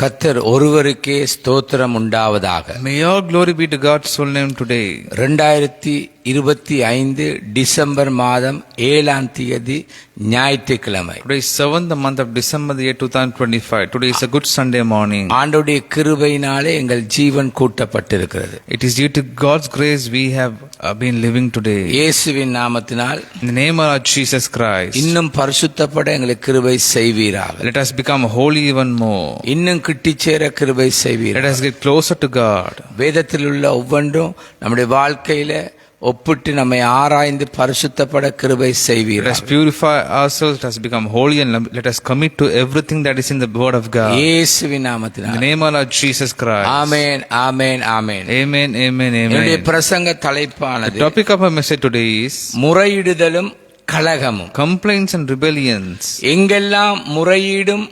கர்த்தர் ஒருவருக்கே ஸ்தோத்திரம் உண்டாவதாக. May all glory be to God's soul name today. 2025 December மாதம் 7ஆம் தேதி ஞாயிற்றுக்கிழமை. Today is 7th the month of December the year 2025. Today is a good Sunday morning. ஆண்டவருடைய கிருபையினாலே எங்கள் ஜீவன் கூட்டப்பட்டிருக்கிறது. It is due to God's grace we have been living today. இயேசுவின் நாமத்தினால் In the name of our Jesus Christ. இன்னும் பரிசுத்தப்பட எங்களுக்கு கிருபை செய்வீராக. Let us become holy even more. இன்னும் கிட்டிச்சேர கிருபை செய்வீராக. Let us get closer to God. வேதத்தில் உள்ள ஒவ்வொன்றும் நம்முடைய வாழ்க்கையில ஒப்பிட்டு நம்மை ஆராய்ந்து பரிசுத்தப்பட கிருபை Let செய்வீராக. us purify ourselves. Let us become holy and let us commit to everything that is in the word of God. இயேசுவின் In the நாமத்தினால். name of our Jesus Christ. Amen amen amen. Amen, amen, என்னுடைய amen. பிரசங்க The தலைப்பானது topic of our message today is முறையிடுதலும் கலகமும். complaints and rebellions. எங்கெல்லாம் முறையீடும்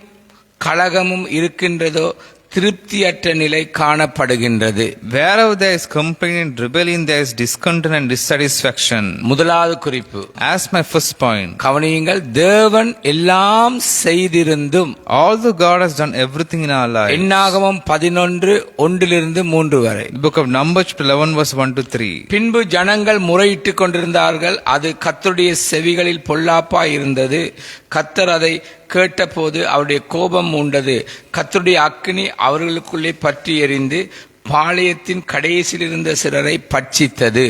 கலகமும் இருக்கின்றதோ திருப்தியற்ற நிலை காணப்படுகின்றது. Wherever there is complaint and rebellion, there is discontent and dissatisfaction. முதலாவது குறிப்பு, As my first point, கவனியுங்கள், தேவன் எல்லாம் செய்திருந்தும். although God has done everything in our life. என்னாகமம் 11:1-3 வரை. The book of Numbers chapter 11 verse 1 to 3. பின்பு ஜனங்கள் முறையிட்டுக் கொண்டிருந்தார்கள். அது கர்த்தருடைய செவிகளில் பொல்லாப்பாய் இருந்தது. கர்த்தர் அதை கேட்டபோது அவருடைய கோபம் உண்டது. கர்த்தருடைய அக்கினி அவர்களுக்குள்ளே பற்றி எரிந்து பாளையத்தின் கடைசியில் இருந்த சிலரை பட்சித்தது.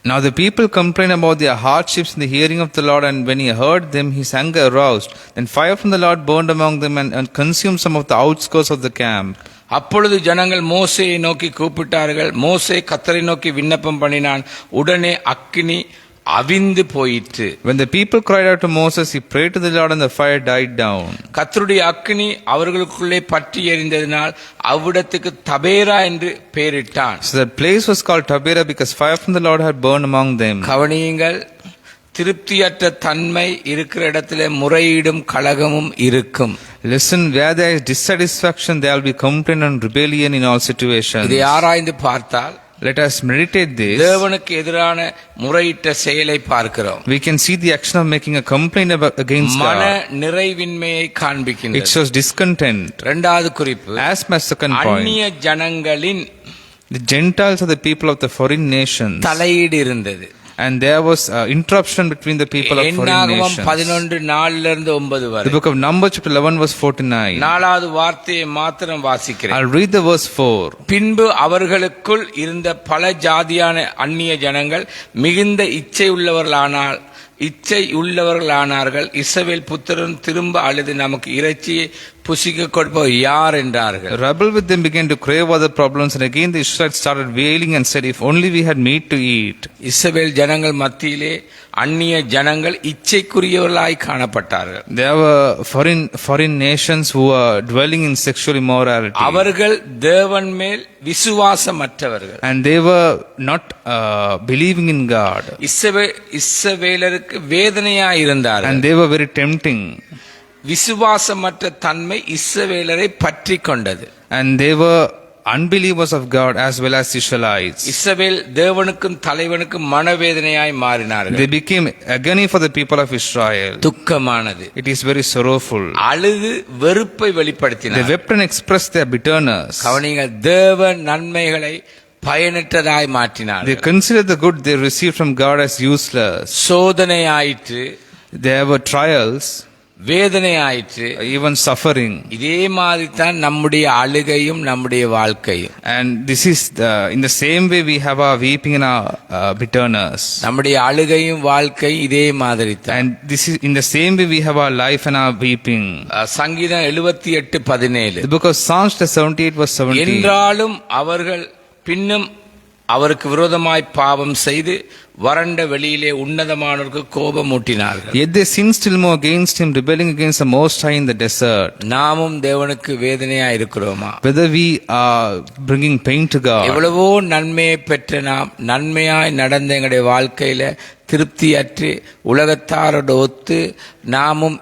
Now the people complained about their hardships in the hearing of the Lord, and when he heard them, his anger aroused. Then fire from the Lord burned among them and consumed some of the outskirts of the camp. அப்பொழுது ஜனங்கள் மோசேயை நோக்கி கூப்பிட்டார்கள். மோசே கர்த்தரை நோக்கி விண்ணப்பம் பண்ணினான். உடனே அக்கினி அவிந்து போயிற்று. When the people cried out to Moses, he prayed to the Lord, and the fire died down. கர்த்தருடைய அக்கினி அவர்களுக்குள்ளே பற்றி எரிந்ததினால் அவ்விடத்துக்கு தபேரா என்று பெயரிட்டான். So that place was called Tabera because fire from the Lord had burned among them. கவனியுங்கள், திருப்தியற்ற தன்மை இருக்கிற இடத்துல முறையீடும் கலகமும் இருக்கும். Listen, where there is dissatisfaction, there will be complaint and rebellion in all situations. இதை ஆராய்ந்து பார்த்தால் Let us meditate this. தேவனுக்கு எதிரான முறையிட்ட செயலை பார்க்கிறோம். We can see the action of making a complaint against மன God. நிறைவின்மையை It காண்பிக்கின்றது. shows discontent. இரண்டாவது குறிப்பு, As my second அந்நிய point, ஜனங்களின் the Gentiles are the people of the foreign nations. தலையீடு இருந்தது. And there was interruption between the people of foreign என்னாகமம் nations. 11:4-9 The வரை. book of Numbers chapter 11 verse 49. நாலாவது வார்த்தையை மாத்திரம் வாசிக்கிறேன். I'll read the verse 4. பின்பு அவர்களுக்குள் இருந்த பல ஜாதியான அந்நிய ஜனங்கள் மிகுந்த இச்சை உள்ளவர்களானார்கள். இஸ்ரவேல் புத்திரன் திரும்ப அழுது நமக்கு இறைச்சியை புசிக்க கொடுப்பவர் யார் என்றார்கள். Rebel with them began to crave other problems, and again the Israelites started wailing and said, if only we had meat to eat. இஸ்ரவேல் ஜனங்கள் மத்தியிலே அந்நிய ஜனங்கள் இச்சைக்குரியவர்களாய் காணப்பட்டார்கள். There were foreign nations who were dwelling in sexual immorality. அவர்கள் தேவன் மேல் விசுவாசமற்றவர்கள். And they were not believing in God. இஸ்ரவேலருக்கு வேதனையாய் இருந்தார்கள். And they were very tempting. விசுவாசமற்ற தன்மை இஸ்ரவேலரை பற்றி கொண்டது. And they were unbelievers of God as well as Israelites. இஸ்ரவேல் தேவனுக்கும் தலைவனுக்கும் மனவேதனையாய் மாறினார்கள். They became agony for the people of Israel. துக்கமானது. It is very sorrowful. அழுது வெறுப்பை They வெளிப்படுத்தினார்கள். wept and expressed their bitterness. கவனிங்கள், தேவ நன்மைகளை பயனற்றதாய் மாற்றினார்கள். They considered the good they received from God as useless. சோதனை ஆயிற்று, There were trials, வேதனை ஆயிற்று. even suffering. இதே மாதிரி தான் நம்முடைய அழுகையும் நம்முடைய வாழ்க்கையும். And this is in the same way we have our weeping and our bitterness. நம்முடைய அழுகையும் வாழ்க்கை இதே மாதிரி தான். And this is in the same way we have our life and our weeping. சங்கீதம் 78:17. The book of Psalms 78 verse 17. என்றாலும் அவர்கள் பின்னும் அவருக்கு விரோதமாய் பாவம் செய்து வறண்ட வெளியிலே உன்னதமானவருக்கு கோபம் ஊட்டினார்கள். Yet they sin still more against him, rebelling against the Most High in the desert. நாமும் தேவனுக்கு வேதனையா இருக்கிறோமா? Whether we are bringing pain to God. எவ்வளவோ நன்மையை பெற்ற நாம் நன்மையாய் நடந்த எங்களுடைய வாழ்க்கையில திருப்தியற்று உலகத்தாரோடு ஒத்து நாமும்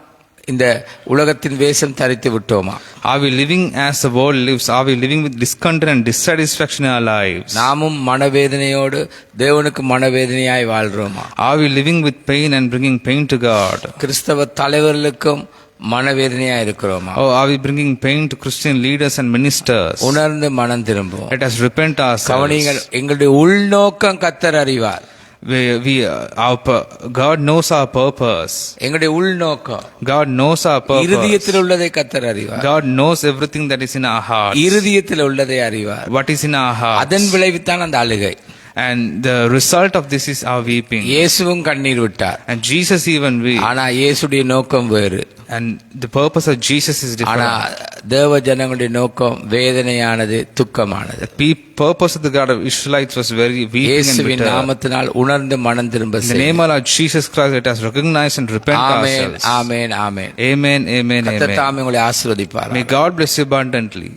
இந்த உலகத்தின் வேஷம் தரித்து விட்டோமா? Are we living as the world lives? Are we living with discontent and dissatisfaction in our lives? நாமும் மனவேதனையோடு தேவனுக்கு மனவேதனையாய் வாழ்றோமா? Are we living with pain and bringing pain to God? கிறிஸ்தவ தலைவர்களுக்கும் மனவேதனையா இருக்கிறோமா? Oh, are we bringing pain to Christian leaders and ministers? உணர்ந்து மனம் திரும்புவோம். Let us repent ourselves. கவனிங்கள், எங்களுடைய உள்நோக்கம் கர்த்தர் அறிவார். God knows our purpose. எங்களுடைய உள்நோக்கம், God knows our purpose. இருதயத்தில் உள்ளதை கர்த்தர் அறிவார். God knows everything that is in our heart. இருதயத்தில் உள்ளதை அறிவார். What is in our heart. அதன் விளைவுதான் அந்த அழுகை. And the result of this is our weeping. இயேசுவும் கண்ணீர் விட்டார். And Jesus even wept. ஆனா இயேசுடைய நோக்கம் வேறு. And the purpose of Jesus is ஆனா different. தேவ ஜனங்களுடைய நோக்கம் வேதனையானது, துக்கமானது. The purpose of the God of Israelites was very weeping and இயேசுவின் bitter. நாமத்தினால் உணர்ந்து மனம் திரும்ப In the name of our Jesus Christ, let us recognize and repent amen, ourselves. Amen, amen. Amen, amen, கர்த்தர் amen. தாமே உங்களை ஆசீர்வதிப்பார். May God bless you abundantly.